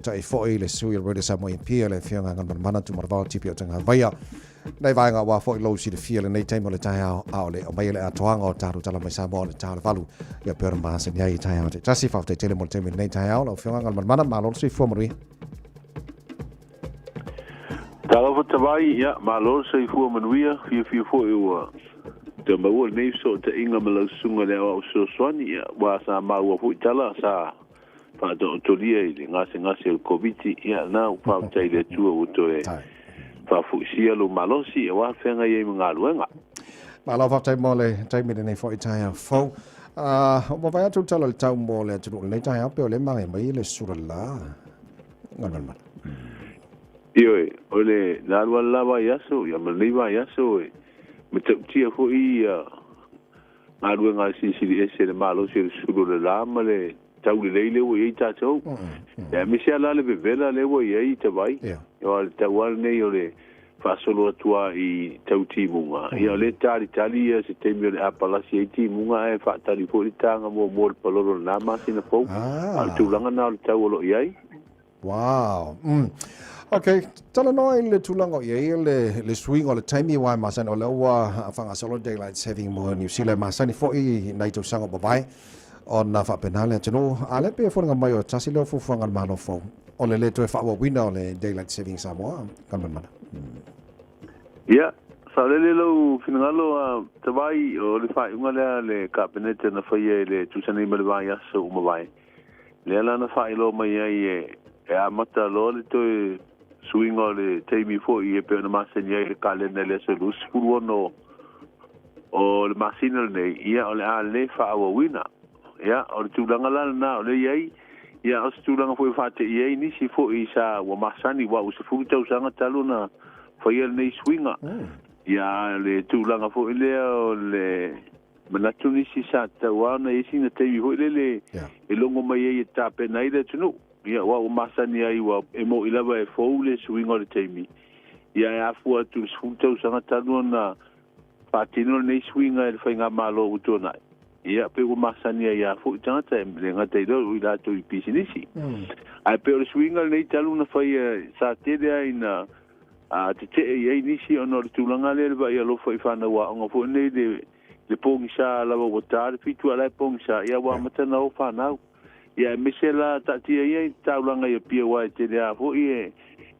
tai foi le sui le sa mo impia le fia nga ngan mana tu marva tipi o tanga vaia nei vai nga wa foi lo si le fia le nei tai mo le tai au le o mai le atoanga o taru tala mai sa mo le taru valu ya per ma se nyai tai au te tasi fa te tele mo te nei tai au lo fia nga ngan mana ma lo si fo mo ri tala fo tawai ya ma lo si fo mo ri fi fo e te mau nei so te inga malo sunga le o so swani wa sa ma wa fu tala sa pa to lia ile ngase o covid ya na pa tai le tu o to e pa fu sia lo malosi e wa fenga ye mga luenga ma lo fa tai mo le tai mi nei fo tai fo mo vai tu tala le tau mo le tu le tai pe le mai mai le sura la ngan ma io ole la la va yaso ya me le va yaso e me te tia fo i ma luenga si ese le malo si suru le la male tau le o i tatou ya mi sia la le vela le o i te vai yo al tawal nei o le fa solo tua i tau timunga yo le tali se te mi le apala si ti munga e fa tali fo i tanga mo palolo na ma sina fo al tu langa na tau lo i wow okay, tala noi le tulanga ye le swing o le time wa masan o le wa fanga solo daylight saving mo New Zealand masan fo i nai to sanga babai on na fa penale tino ale pe fo nga mai o tasi le fo fanga malo fo o le to fa wa window le daylight saving Samoa kan man ya sa le lo finalo tabai o le fa unga le cabinet na fa ye le tusani me ba ya so mo bai le la na fa lo mai ye e mata lo le to swing o le teimi fo i e pe na masenia le kalenda le so lus funo o le masina nei ia o le a le fa o wina ia o tu langa la na o le ia ia o tu langa fo fa te ia ni si fo i sa o masani wa o se fu tau sanga talu na fo ia nei swinga ia le tu langa fo le o le manatu ni si sa ta wa na i sina teimi fo le e longo mai e tape nai le tunu ia wa o masani ai wa e mo ilava e foule swing o le teimi ia e afu atu sfuntau sanga tanu na patino nei swinga e whainga malo utona ia pe o masani ai afu tangata e mrenga te ilo ila to i pisinisi ai pe o le swinga nei talu na whai sa tele ai na te te e nisi ono le tulanga le ba ia lo whai whana wa onga fu nei le pongi sa lava wotare fitu ala pongi sa ia wa matana o whanau ia mesela ta tia ia taulanga ia pia wa te rea ho ie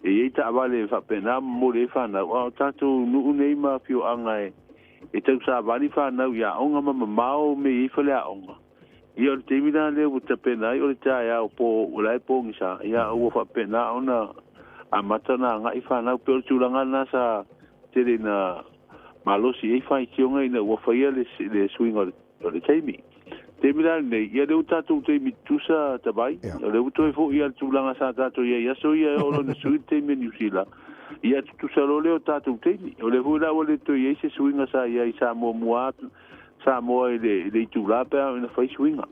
e ta vale fa pena mo le fa na o tatu nu nei ma pio anga e te sa vali fa na ia onga ma mau me I fa le onga ia te mina le o te pena o ta ia o po o lai pongi sa ia o fa pena ona a matana nga I fa na pe tulanga na sa te na malosi e fa I tionga ina o fa ia le swing o le taimi te mira nei ia le utatu te mitusa tabai le uto e fo ia tulanga sa tato ia so ia o le sui te me New Zealand ia tu sa lo le utatu te o le hula o le to ia se swinga sa ia sa mo mua sa mo le tula pa na fai swinga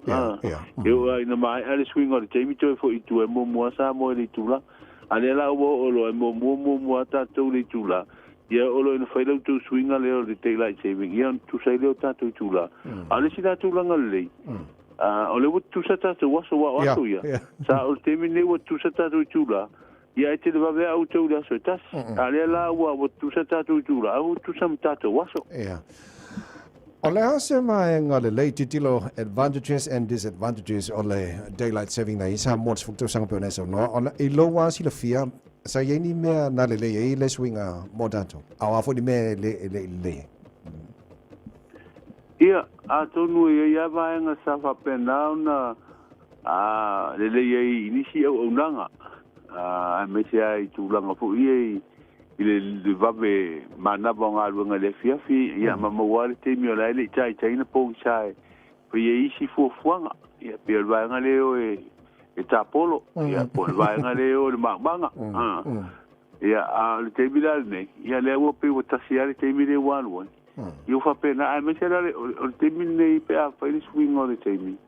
eu ai na mai ale swinga te mi to e fo I tu e mo mua sa mo le tula ale la o lo e mo mua tato le tula ia olo ina fai lau tu swinga leo de daylight saving ia tu sai leo tatu tula ale si tatu langa lei o le tu sa tatu waso ia sa o te mine wa tu sa tatu tula ia te le vave au tau la so tas ale la wa tu sa tatu tula au tu sa tatu waso o le hase mai ngale lei titilo advantages and disadvantages o le daylight saving na isa mods futu sanga pe so no o le lo wa si le fia sa ye ni me na le le swinga modato a fo ni me le ia a tonu ia va nga sa fa pena na le ye inisi o nanga a me sia I tu langa fo ie le vave mana bonga lunga le fiafi ia mama wale te mi ola le tai na po sai po ye isi fo fuanga ia pe va nga le o e tapolo ia po va nga le o le manga ia le te bilal ne ia le o pe o tasiale te mi le walu io fa pena a me sera o te mi nei pe a fa le swing o le te mi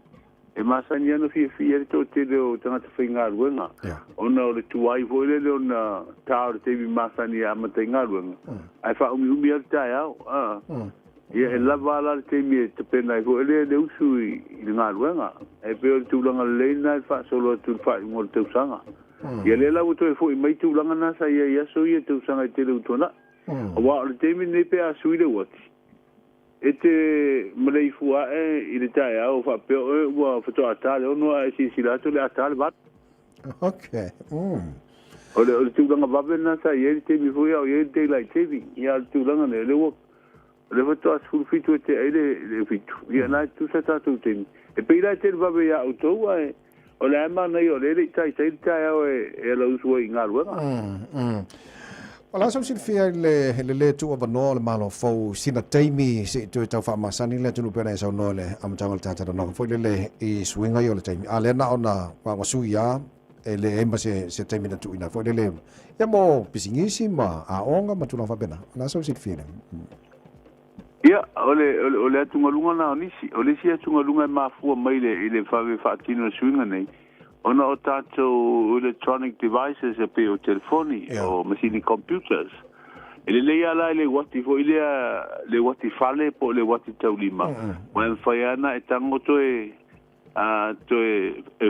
e masani ano fi to te o tanga te whainga ruenga ona o le tuai vo le ona tau te mi masani a mata inga ruenga ai fa umi al tai au ia e lava la te mi te pena vo le usu I nga ruenga e pe o tulanga le na fa solo tu fa mo te usanga ia le la to fo mai tu langa na sa ia so ia tu sanga te lu tona wa le te mi ne pe a suile wat ete malei fua ile tai au fa pe wa fa to atale no si la to le atale bat okay ole tu langa va na sa ia te mi fo ia te lai te vi ia tu langa le wo le va to sul fitu te le fitu ia na tu sa ta tu te e pe la te va ia auto wa o le ama nei o le tai au e la uso i ngā ruanga. Wala so sin fia le tu o no le malo fo sina taimi se tu tau fa masani le tu pena so no le am tangal tata no fo le i swinga yo le taimi ale na ona wa suia e le emba se taimi na tu ina fo le ya mo pisingisi ma a onga ma tu no fa bena na so sin fia Ia, ole atungalunga na onisi. Ole si atungalunga mafua mai le whawe whaatino swinga nei. Ona o tātou electronic devices e pe o telefoni o machine computers. Ele leia la le wati fo le wati fale po le wati taulima. Wan whaiana e tango toe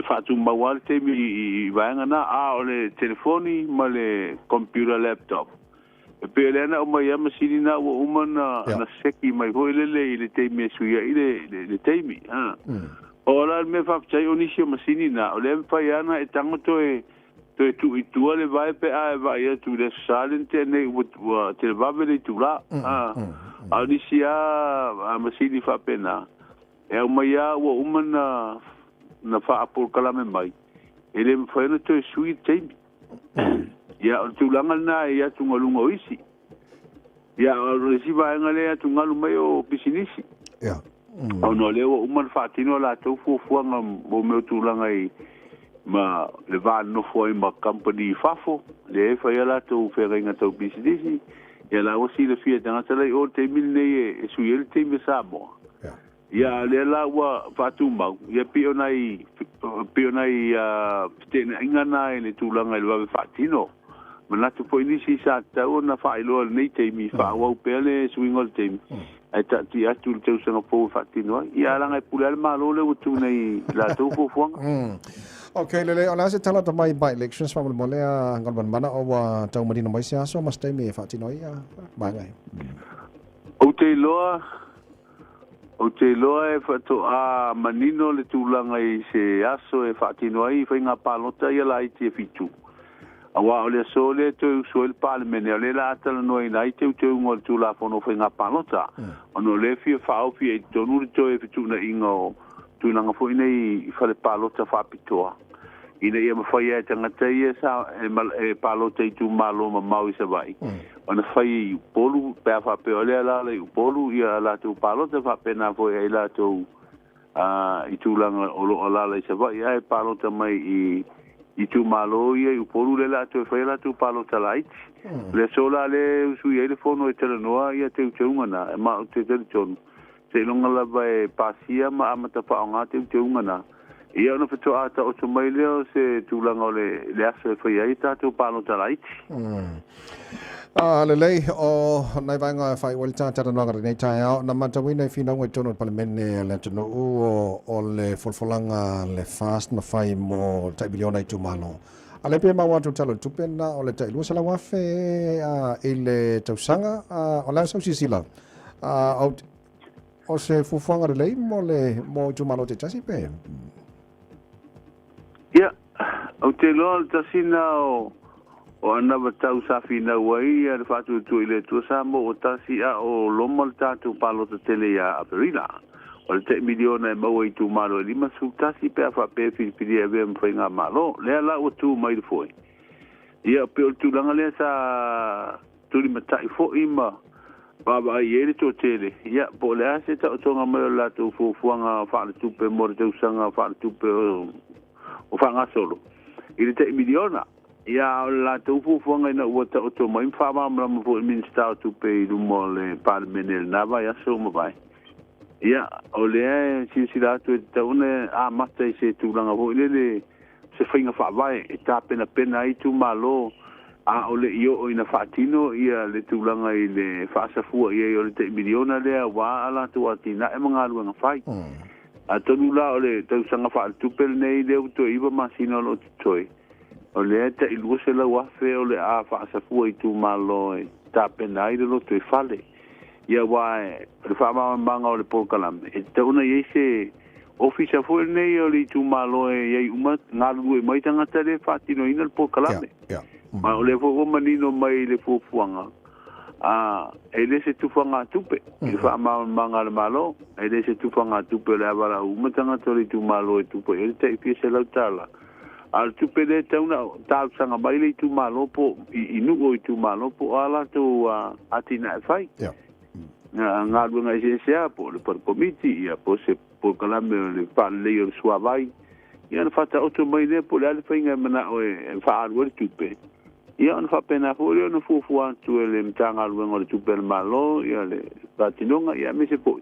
whaatu mawale te mi I vaenga na ole telefoni ma le computer laptop. E pe le ana o mai ama sini na o umana na seki mai ho le teimi suia le teimi o la me fa chai onisi o masini na o le fa yana e tango to tu I tu le vai pe a vai tu le silent ne o te va le tu la a onisi a masini fa pena e o mai o umana na fa apol kala me mai ele fa no to sui teimi ia tu langa na ia tu ngalunga isi ia resiva ngale tu ngalu mai o pisinisi ia no le o man fatino la tu fu nga mo me tu langa I ma le va no foi ma company fafo le fa ia la tu feringa tu pisinisi ia la o si le fia danga tele o te mil ne e su il te me sabo ia le la wa fatu ma ia pionai te ngana le tu langa le va fatino mana tu po inisi sa tau na failo nei te mi fa wa pele swingol te ai ta ti atu te usanga po fatino ia langa e pule malo le tu nei la tu fo fo okay le ona se tala ta mai by elections fa mo le ngal ban mana o wa tau madina mai sia so mas te mi fatino ia ba ngai o te loa e fato a manino le tu langa I se aso e fatino ai fa nga palota ia la I te fitu awa ole sole to soil parliament ole la tala no ina I te ngol tu la fono fa nga palota ono le fi fa o fi to nu to e fitu na ingo tu langa fo ina I fa le palota fa pitoa ina ia ma fa ia tanga te ia sa e palota I tu malo ma mau se vai ona fai polu pe fa pe ole la le polu ia la tu palota fa pena fo ia la tu I tu langa o la le se vai ia palota mai I tu malo ia I polu le la tu fai la tu palota light le sola le su ia le fono e tele noa ia te unga na ma te tele ton se longa la vai pasia ma amata pa nga te unga na ia no feto ata o tu mai le se tu langa le aso fai ia ta tu palota light le lei o nai vanga fai walta tata no nei tai au na mata wina fina ngoi tono parliament le tono o le folfolanga le fast na fai mo tai biliona I tu malo ale pe ma watu talo tupena o le tai lu sala wa fe ile tausanga o la so sisila o se fufanga le lei mo tu malo te tasi pe ia o te lo tasina o ana batau safi na wai ar fatu tu ile tu samo o tasi a o lomal tatu palo te tele ya aperina o te miliona e mau I tu malo e lima su tasi pe fa pe fili e vem fenga malo le la o tu mai foi ia pe o tu langa le sa tu li mata I fo ima baba ia to tele ia po le ase ta o tonga mai la tu fu fuanga fa tu pe mo te usanga fa tu pe o fa nga solo ile te miliona ia la tu fu nga ina o to mai fa ma mo fu minister tu pe lu mo le parmenel na va ya so mo vai ia o le si la tu te une a mata se tu langa vo le se finga fa vai e ta pena I tu malo a o le io ina fatino ia le tu langa I le fa sa fu ia o le te miliona le wa ala tu atina e manga lu nga fai a tonu la o le tu sanga fa tu pe nei le to iba masino lo toi o le te ilu se la wa fe o le a fa sa fu i tu malo e ta penai le lo te fale ia wa le fa ma manga o le po kalam e te una ye se ofisa fu nei o le tu malo e ye uma ngalu e mai tanga te fa tino ina le po kalam ma o le fo manino mai le fo fuanga ele se tufanga tupe il fa manga le malo ele se tufanga tupe le avara uma tanga tori tu malo e tupe ele te fi se la tala al tupe le tauna ta sanga mai le tu malo po inu o tu malo po ala to atina fai nga lunga se po le por comiti ia po se po kalame le pa le o suavai ia fa ta auto mai le po le fainga mana o fa al tupe ia on fa pena folio no fufu tu le mtanga luengo le tupe malo ia le patinonga ia me se po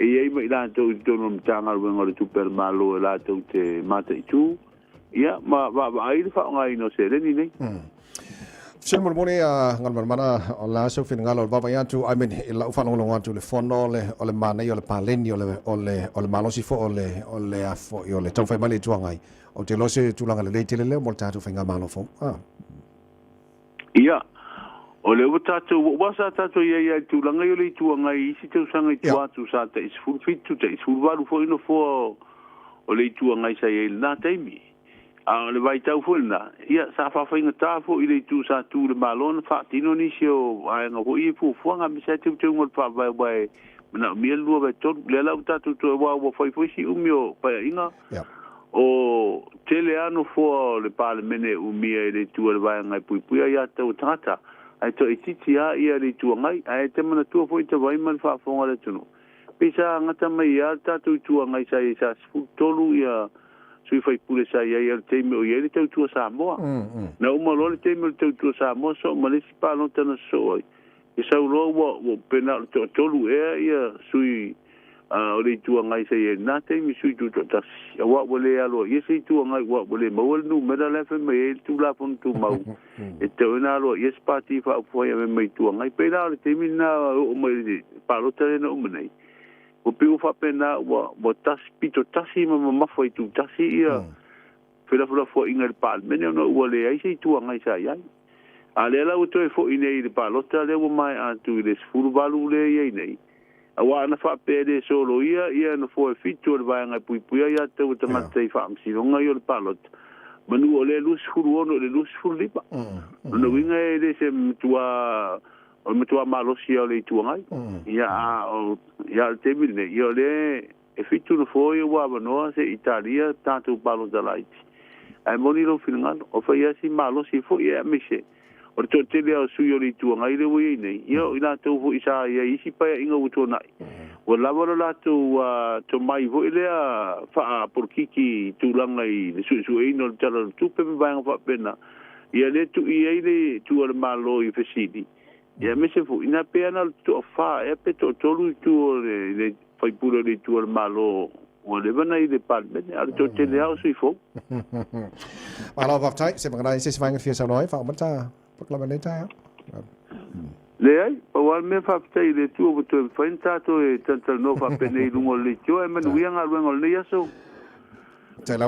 e ia mai la to no mtanga luengo le tupe malo la to te mata tu ia ma ai fa ngai no se le ni nei Sen mo moni ngal mana la so fin ngal baba ya tu I mean la ufa no longa tu le fono le mana yo le paleni le malo si fo le afo yo le tau fai mali tu ngai o te lo se tu langa le te le mo ta tu finga malo fo ia o le watato wasa tato ia tu langa yo le tu ngai si te sanga tu sa te is full fit tu te is full valu fo ino fo o le tu ngai sa ia na taimi le vai tau fo na ia sa fa fa inga ta fo ile tu sa tu le malon fa tino ni sio ai nga fo i fu nga mi sa tu ngol fa vai na mi lu va to le la tato tu wa fa fo si umio pa inga o tele ano fo le parlemene umia ile tu le vai nga pui ia tau tata ai to ititi ia le tu ngai ai te mana tu fo i te vai man fa fo ngale tunu pisa ngata mai ia tatu tu ngai sa fu tolu ia sui fai pule sa ia ia te me o ia te tu sa mo na o mo le te me te tu sa mo so mo le si pa no te no so e sa lo wo pena to lu ia sui o le tu ngai sa ia na te mi sui tu ta wa wo le alo ia se tu ngai wa wo le mo le nu me la fe me tu la pon tu mau e te na lo ia spati fa fo ia me tu ngai pe la le te mi na o mo pa lo te no mo nei o piu fa pena wa tas pito tasi ma foi tu tasi ia fela fo inga pal mene no wale ai sei tu ngai sa ia ale la o to fo ine de palota le o mai a tu des furu balu le ia nei awa na fa pede solo ia no fo fito le vai ngai pui ia te o tanga te fa amsi no ngai o palot manu ole lus furu ono le lus furu lipa no winga ele se tua o me tua malo si ole tu ngai ia te mine io le e fitu no foi wa no se Italia tanto palo da light ai moni lo finga o fa ia si malo si foi ia mise o to te le su yo le tu ngai le wi nei io ina to fu isa ia isi pa inga uto nai o lava la to mai vo ile fa por kiki tu langai su ino tala tu pe va fa pena ia le tu ia le tu al malo i fesidi ia me se fu ina pena to fa e pe to lu tu le fai pure le tu al malo o le bana i le palme al to te le au sui fo ala va tai se mangai se svanga fia sa noi fa mata pakla ne tai le ai o al me fa tai le tu o to fa intato e tanto no fa pene lungo le tio e manu ia nga lungo le yaso tai la